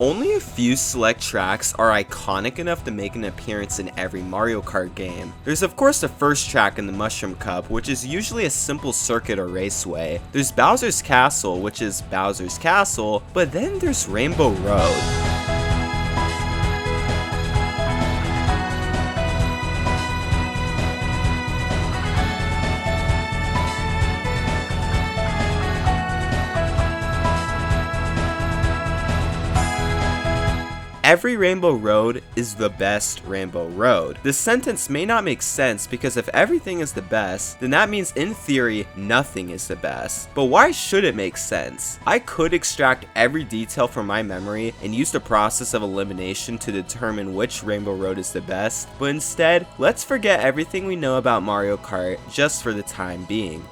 Only a few select tracks are iconic enough to make an appearance in every Mario Kart game. There's of course the first track in the Mushroom Cup, which is usually a simple circuit or raceway. There's Bowser's Castle, which is Bowser's Castle, but then there's Rainbow Road. Every Rainbow Road is the best Rainbow Road. This sentence may not make sense because if everything is the best, then that means in theory, nothing is the best. But why should it make sense? I could extract every detail from my memory and use the process of elimination to determine which Rainbow Road is the best, but instead, let's forget everything we know about Mario Kart just for the time being.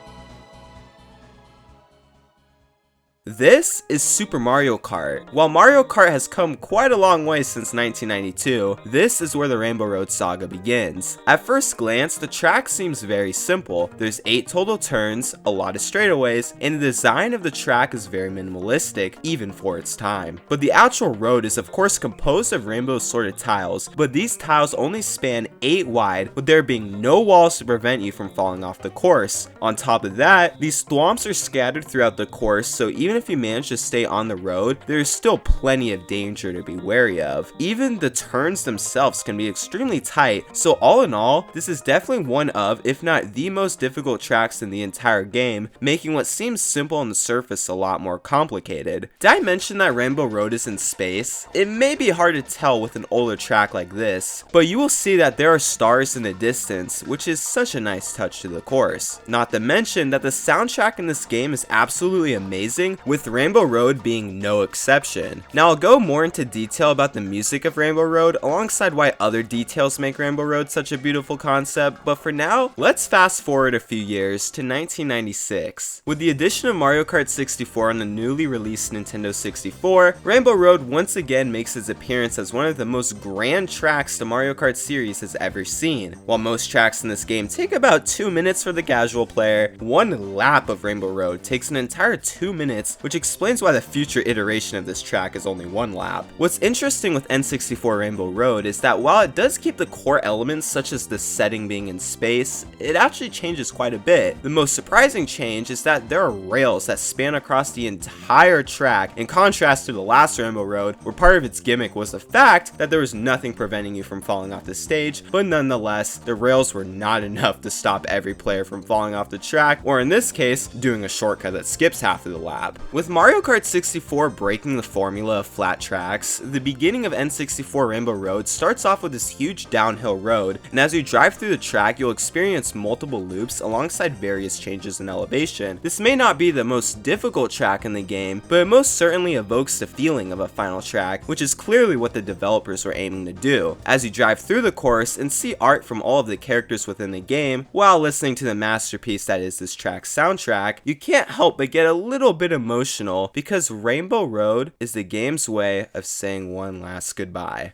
This is Super Mario Kart. While Mario Kart has come quite a long way since 1992, this is where the Rainbow Road saga begins. At first glance, the track seems very simple. There's 8 total turns, a lot of straightaways, and the design of the track is very minimalistic, even for its time. But the actual road is of course composed of rainbow sorted tiles, but these tiles only span 8 wide, with there being no walls to prevent you from falling off the course. On top of that, these thwomps are scattered throughout the course, so even if you manage to stay on the road, there is still plenty of danger to be wary of. Even the turns themselves can be extremely tight, so all in all, this is definitely one of, if not the most difficult tracks in the entire game, making what seems simple on the surface a lot more complicated. Did I mention that Rainbow Road is in space? It may be hard to tell with an older track like this, but you will see that there are stars in the distance, which is such a nice touch to the course. Not to mention that the soundtrack in this game is absolutely amazing, with Rainbow Road being no exception. Now I'll go more into detail about the music of Rainbow Road alongside why other details make Rainbow Road such a beautiful concept, but for now, let's fast forward a few years to 1996. With the addition of Mario Kart 64 on the newly released Nintendo 64, Rainbow Road once again makes its appearance as one of the most grand tracks the Mario Kart series has ever seen. While most tracks in this game take about 2 minutes for the casual player, one lap of Rainbow Road takes an entire 2 minutes, which explains why the future iteration of this track is only 1 lap. What's interesting with N64 Rainbow Road is that while it does keep the core elements such as the setting being in space, it actually changes quite a bit. The most surprising change is that there are rails that span across the entire track, in contrast to the last Rainbow Road, where part of its gimmick was the fact that there was nothing preventing you from falling off the stage, but nonetheless, the rails were not enough to stop every player from falling off the track, or in this case, doing a shortcut that skips half of the lap. With Mario Kart 64 breaking the formula of flat tracks, the beginning of N64 Rainbow Road starts off with this huge downhill road, and as you drive through the track, you'll experience multiple loops alongside various changes in elevation. This may not be the most difficult track in the game, but it most certainly evokes the feeling of a final track, which is clearly what the developers were aiming to do. As you drive through the course and see art from all of the characters within the game, while listening to the masterpiece that is this track's soundtrack, you can't help but get a little bit emotional because Rainbow Road is the game's way of saying one last goodbye.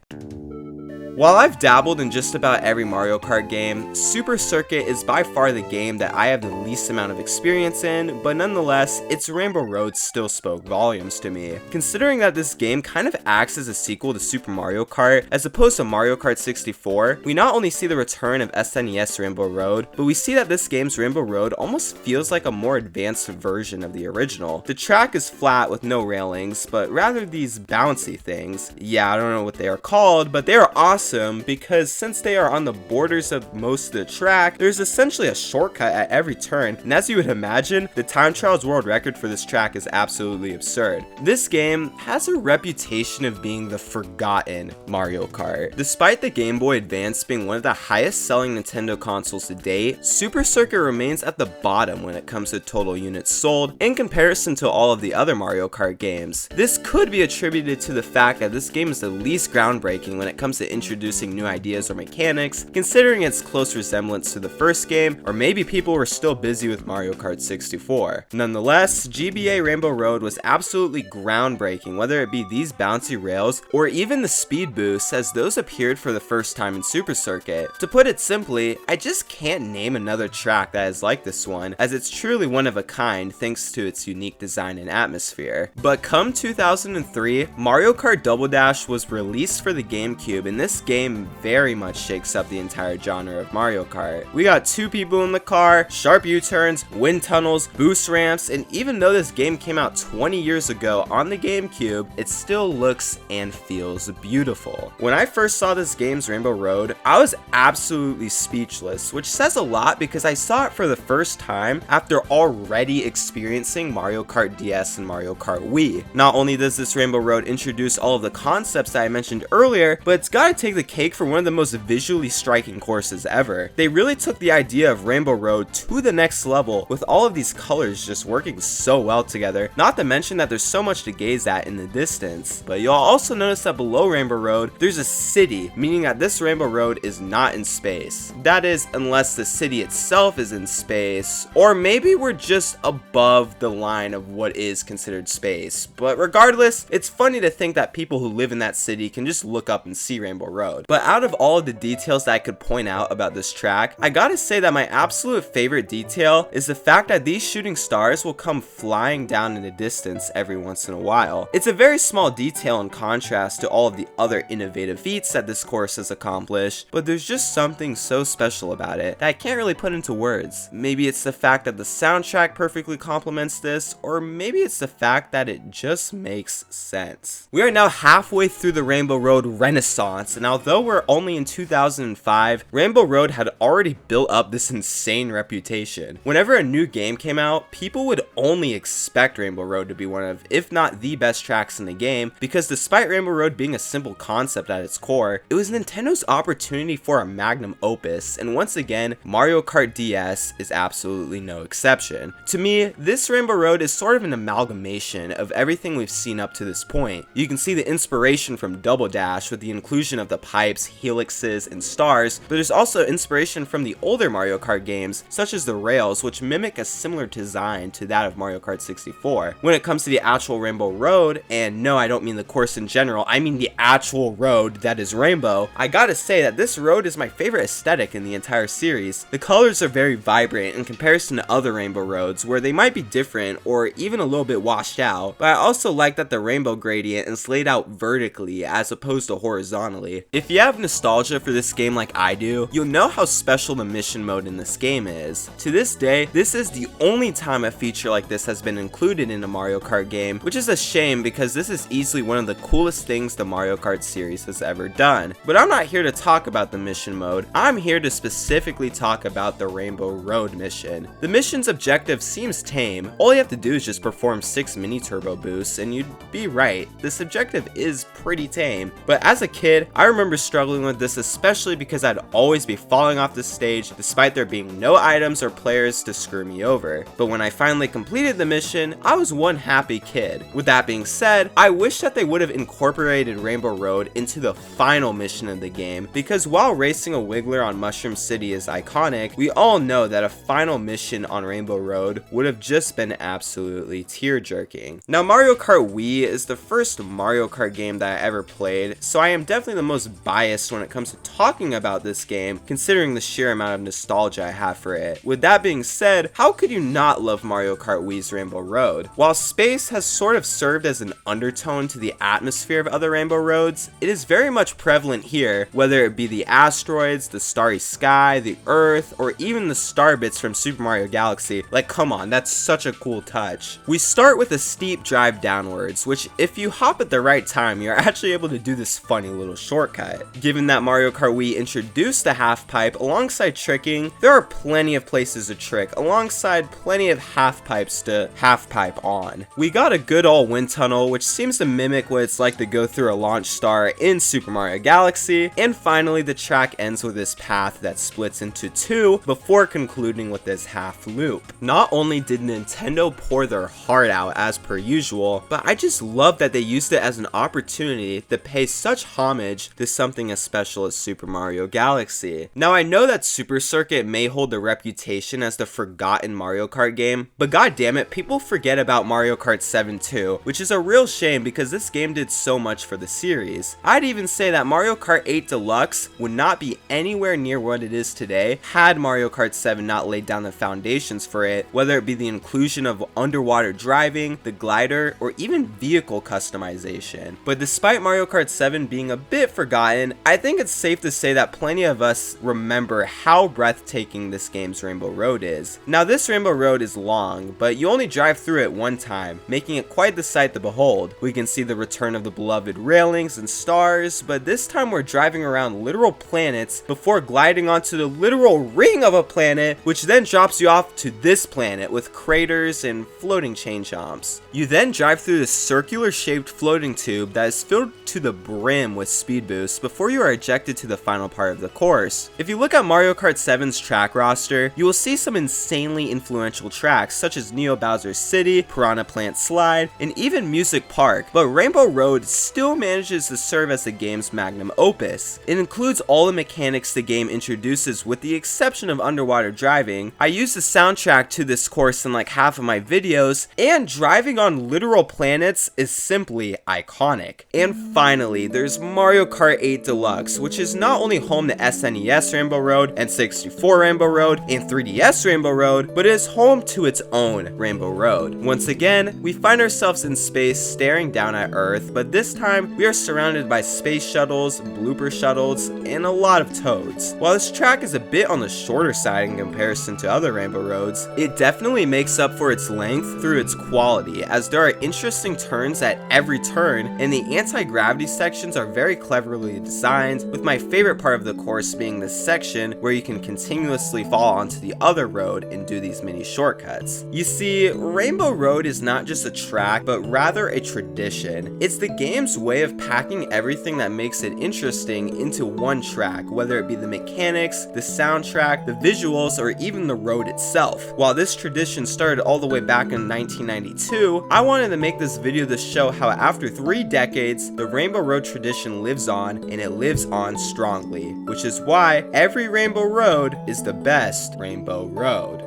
While I've dabbled in just about every Mario Kart game, Super Circuit is by far the game that I have the least amount of experience in, but nonetheless, its Rainbow Road still spoke volumes to me. Considering that this game kind of acts as a sequel to Super Mario Kart, as opposed to Mario Kart 64, we not only see the return of SNES Rainbow Road, but we see that this game's Rainbow Road almost feels like a more advanced version of the original. The track is flat with no railings, but rather these bouncy things. Yeah, I don't know what they are called, but they are awesome because since they are on the borders of most of the track, there's essentially a shortcut at every turn, and as you would imagine, the time trials world record for this track is absolutely absurd. This game has a reputation of being the forgotten Mario Kart. Despite the Game Boy Advance being one of the highest selling Nintendo consoles to date, Super Circuit remains at the bottom when it comes to total units sold in comparison to all of the other Mario Kart games. This could be attributed to the fact that this game is the least groundbreaking when it comes to introducing introducing new ideas or mechanics, considering its close resemblance to the first game, or maybe people were still busy with Mario Kart 64. Nonetheless, GBA Rainbow Road was absolutely groundbreaking, whether it be these bouncy rails or even the speed boosts, as those appeared for the first time in Super Circuit. To put it simply, I just can't name another track that is like this one, as it's truly one of a kind thanks to its unique design and atmosphere. But come 2003, Mario Kart Double Dash was released for the GameCube, and this game very much shakes up the entire genre of Mario Kart. We got two people in the car, sharp U-turns, wind tunnels, boost ramps, and even though this game came out 20 years ago on the GameCube, it still looks and feels beautiful. When I first saw this game's Rainbow Road, I was absolutely speechless, which says a lot because I saw it for the first time after already experiencing Mario Kart DS and Mario Kart Wii. Not only does this Rainbow Road introduce all of the concepts that I mentioned earlier, but it's gotta take the cake for one of the most visually striking courses ever. They really took the idea of Rainbow Road to the next level, with all of these colors just working so well together, not to mention that there's so much to gaze at in the distance. But you'll also notice that below Rainbow Road, there's a city, meaning that this Rainbow Road is not in space. That is, unless the city itself is in space, or maybe we're just above the line of what is considered space. But regardless, it's funny to think that people who live in that city can just look up and see Rainbow Road. But out of all of the details that I could point out about this track, I gotta say that my absolute favorite detail is the fact that these shooting stars will come flying down in the distance every once in a while. It's a very small detail in contrast to all of the other innovative feats that this course has accomplished, but there's just something so special about it that I can't really put into words. Maybe it's the fact that the soundtrack perfectly complements this, or maybe it's the fact that it just makes sense. We are now halfway through the Rainbow Road renaissance, and although we're only in 2005, Rainbow Road had already built up this insane reputation. Whenever a new game came out, people would only expect Rainbow Road to be one of, if not the best tracks in the game, because despite Rainbow Road being a simple concept at its core, it was Nintendo's opportunity for a magnum opus, and once again, Mario Kart DS is absolutely no exception. To me, this Rainbow Road is sort of an amalgamation of everything we've seen up to this point. You can see the inspiration from Double Dash with the inclusion of the pipes, helixes, and stars, but there's also inspiration from the older Mario Kart games, such as the rails, which mimic a similar design to that of Mario Kart 64. When it comes to the actual Rainbow Road, and no, I don't mean the course in general, I mean the actual road that is Rainbow, I gotta say that this road is my favorite aesthetic in the entire series. The colors are very vibrant in comparison to other Rainbow Roads, where they might be different or even a little bit washed out, but I also like that the rainbow gradient is laid out vertically as opposed to horizontally. If you have nostalgia for this game like I do, you'll know how special the mission mode in this game is. To this day, this is the only time a feature like this has been included in a Mario Kart game, which is a shame because this is easily one of the coolest things the Mario Kart series has ever done. But I'm not here to talk about the mission mode, I'm here to specifically talk about the Rainbow Road mission. The mission's objective seems tame. All you have to do is just perform 6 mini turbo boosts and you'd be right, this objective is pretty tame. But as a kid, I remember struggling with this, especially because I'd always be falling off the stage despite there being no items or players to screw me over. But when I finally completed the mission, I was one happy kid. With that being said, I wish that they would have incorporated Rainbow Road into the final mission of the game, because while racing a Wiggler on Mushroom City is iconic, we all know that a final mission on Rainbow Road would have just been absolutely tear-jerking. Now, Mario Kart Wii is the first Mario Kart game that I ever played, so I am definitely the most biased when it comes to talking about this game, considering the sheer amount of nostalgia I have for it. With that being said, how could you not love Mario Kart Wii's Rainbow Road? While space has sort of served as an undertone to the atmosphere of other Rainbow Roads, it is very much prevalent here, whether it be the asteroids, the starry sky, the earth, or even the star bits from Super Mario Galaxy. Like, come on, that's such a cool touch. We start with a steep drive downwards, which if you hop at the right time, you're actually able to do this funny little shortcut. Given that Mario Kart Wii introduced the half pipe alongside tricking, there are plenty of places to trick, alongside plenty of half pipes to half pipe on. We got a good old wind tunnel, which seems to mimic what it's like to go through a launch star in Super Mario Galaxy, and finally the track ends with this path that splits into two before concluding with this half loop. Not only did Nintendo pour their heart out as per usual, but I just love that they used it as an opportunity to pay such homage to something as special as Super Mario Galaxy. Now I know that Super Circuit may hold the reputation as the forgotten Mario Kart game, but god damn it, people forget about Mario Kart 7 too, which is a real shame because this game did so much for the series. I'd even say that Mario Kart 8 Deluxe would not be anywhere near what it is today had Mario Kart 7 not laid down the foundations for it, whether it be the inclusion of underwater driving, the glider, or even vehicle customization. But despite Mario Kart 7 being a bit forgotten, I think it's safe to say that plenty of us remember how breathtaking this game's Rainbow Road is. Now this Rainbow Road is long, but you only drive through it one time, making it quite the sight to behold. We can see the return of the beloved railings and stars, but this time we're driving around literal planets before gliding onto the literal ring of a planet, which then drops you off to this planet with craters and floating chain jumps. You then drive through this circular shaped floating tube that is filled to the brim with speed boosts before you are ejected to the final part of the course. If you look at Mario Kart 7's track roster, you will see some insanely influential tracks such as Neo Bowser's City, Piranha Plant Slide, and even Music Park, but Rainbow Road still manages to serve as the game's magnum opus. It includes all the mechanics the game introduces with the exception of underwater driving. I use the soundtrack to this course in like half of my videos, and driving on literal planets is simply iconic. And finally, there's Mario Kart 8 Deluxe, which is not only home to SNES Rainbow Road, N64 Rainbow Road, and 3DS Rainbow Road, but it is home to its own Rainbow Road. Once again, we find ourselves in space staring down at Earth, but this time we are surrounded by space shuttles, blooper shuttles, and a lot of toads. While this track is a bit on the shorter side in comparison to other Rainbow Roads, it definitely makes up for its length through its quality, as there are interesting turns at every turn, and the anti-gravity sections are very cleverly designed, with my favorite part of the course being this section where you can continuously fall onto the other road and do these mini shortcuts. You see, Rainbow Road is not just a track, but rather a tradition. It's the game's way of packing everything that makes it interesting into one track, whether it be the mechanics, the soundtrack, the visuals, or even the road itself. While this tradition started all the way back in 1992, I wanted to make this video to show how after 3 decades, the Rainbow Road tradition lives on, and it lives on strongly, which is why every Rainbow Road is the best Rainbow Road.